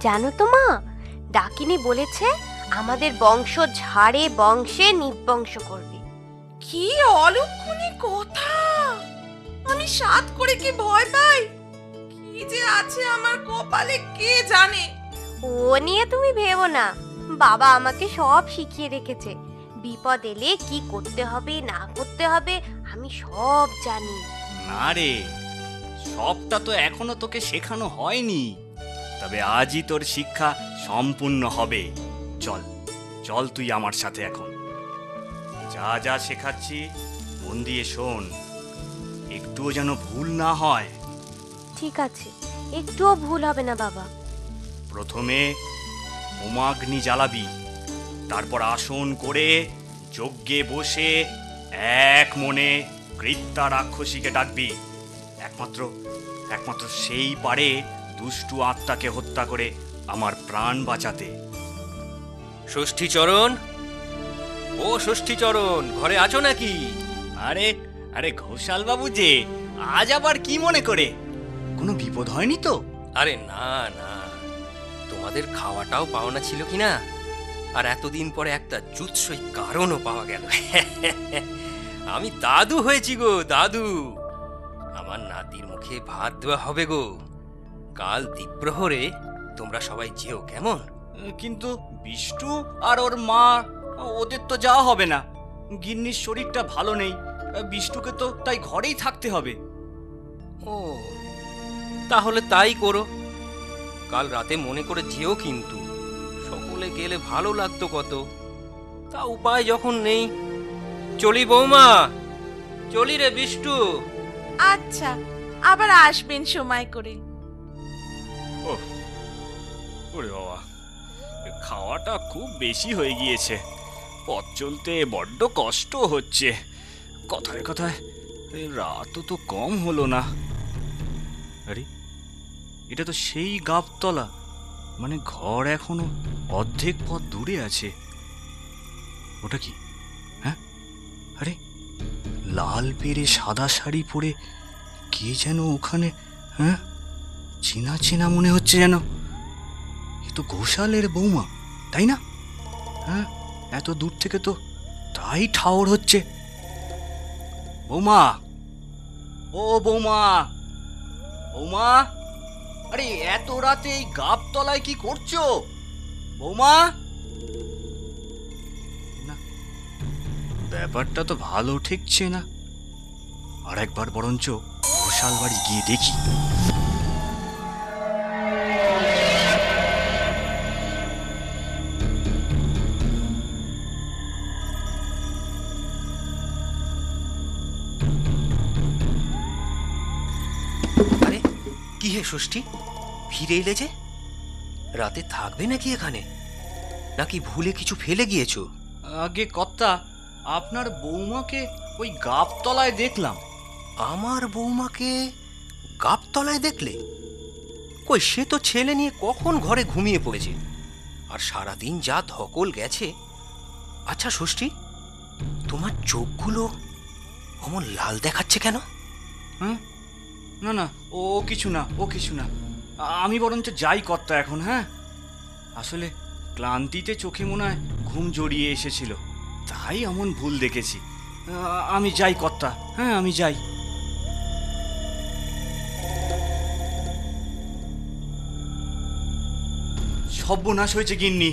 জানো তো মা, ডাকিনী বলেছে আমাদের বংশ ঝাড়ে বংশে নির্বংশ করবে। কি অলক্ষণী কথা! আমি সাত করে কি ভয় পাই? কি যে আছে আমার কপালে কে জানে। ও নিয়ে তুমি ভেবো না, বাবা আমাকে সব শিখিয়ে রেখেছে। বিপদ এলে কি করতে হবে না করতে হবে আমি সব জানি। না রে, সবটা তো এখনো তোকে শেখানো হয়নি, তবে আজই তোর শিক্ষা সম্পূর্ণ হবে। চল চল তুই আমার সাথে এখন। যা যা শেখাচ্ছি মন দিয়ে শোন, একটুও যেন ভুল না হয়। ঠিক আছে, একটুও ভুল হবে না বাবা। প্রথমে হোমাগ্নি জ্বালাবি, তারপর আসন করে যজ্ঞে বসে এক মনে কৃত্যা রাক্ষসীকে ডাকবি। একমাত্র একমাত্র সেই পারে দুষ্টু আত্মাকে হত্যা করে আমার প্রাণ বাঁচাতে। ষষ্ঠীচরণ, ও ষষ্ঠীচরণ, ঘরে আছো নাকি? আরে আরে ঘোষাল বাবু যে, আজ আবার কি মনে করে? কোনো বিপদ হয়নি তো? আরে না না, তোমাদের খাওয়াটাও পাওনা ছিল কিনা, আর এতদিন পরে একটা জুৎসই কারণও পাওয়া গেল। আমি দাদু হয়েছি গো, দাদু। আমার নাতির মুখে ভাত দেওয়া হবে গো। কাল দ্বীপ্রহরে তোমরা সবাই যেও, কেমন? কিন্তু বিষ্টু আর ওর মা, ওদের তো যাওয়া হবে না। গিন্নির শরীরটা ভালো নেই, বিষ্টুকে তো তাই ঘরেই থাকতে হবে। ও, তাহলে তাই করো। কাল রাতে মনে করে যেও কিন্তু, সকলে গেলে ভালো লাগতো কত। তা উপায় যখন নেই, চলি বৌমা, চলি রে বিষ্টু। আচ্ছা, আবার আসবেন সময় করে। ওরে বাবা, খাওয়াটা খুব বেশি হয়ে গিয়েছে, পথ চলতে বড্ড কষ্ট হচ্ছে। কথায় কথায় রাতও তো কম হলো না। আরে, এটা তো সেই গাবতলা, মানে ঘর এখনো অর্ধেক পথ দূরে আছে। ওটা কি? হ্যাঁ, আরে লাল পেরে সাদা শাড়ি পরে কে যেন ওখানে, হ্যাঁ চেনা চেনা মনে হচ্ছে যেন। এ তো ঘোষালের বৌমা, তাই না? হ্যাঁ, এত দূর থেকে তো তাই ঠাওর হচ্ছে। বৌমা, ও বৌমা, বৌমা, আরে এত রাতে এই গাবতলায় কি করছো বৌমা? না, ব্যাপারটা তো ভালো ঠেকছে না। আর একবার বরঞ্চ ঘোষাল বাড়ি গিয়ে দেখি। আরে কি হে ষষ্ঠী, ফিরে এলে যে? রাতে থাকবে নাকি এখানে, নাকি ভুলে কিছু ফেলে গিয়েছো? আগে কর্তা, আপনার বৌমাকে ওই গাবতলায় দেখলাম। আমার বৌমাকে গাবতলায় দেখলে? কই, সে তো ছেলে নিয়ে কখন ঘরে ঘুমিয়ে পড়েছে, আর সারাদিন যা ধকল গেছে। আচ্ছা ষষ্ঠী, তোমার চোখগুলো অমন লাল দেখাচ্ছে কেন? হ্যাঁ, না না, ও কিছু না, ও কিছু না। আমি বরঞ্চ যাই কর্তা এখন। হ্যাঁ, আসলে ক্লান্তিতে চোখে মনে হয় ঘুম জড়িয়ে এসেছিল, তাই এমন ভুল দেখেছি। আমি যাই কর্তা, হ্যাঁ আমি যাই। সর্বনাশ হয়েছে গিন্নি।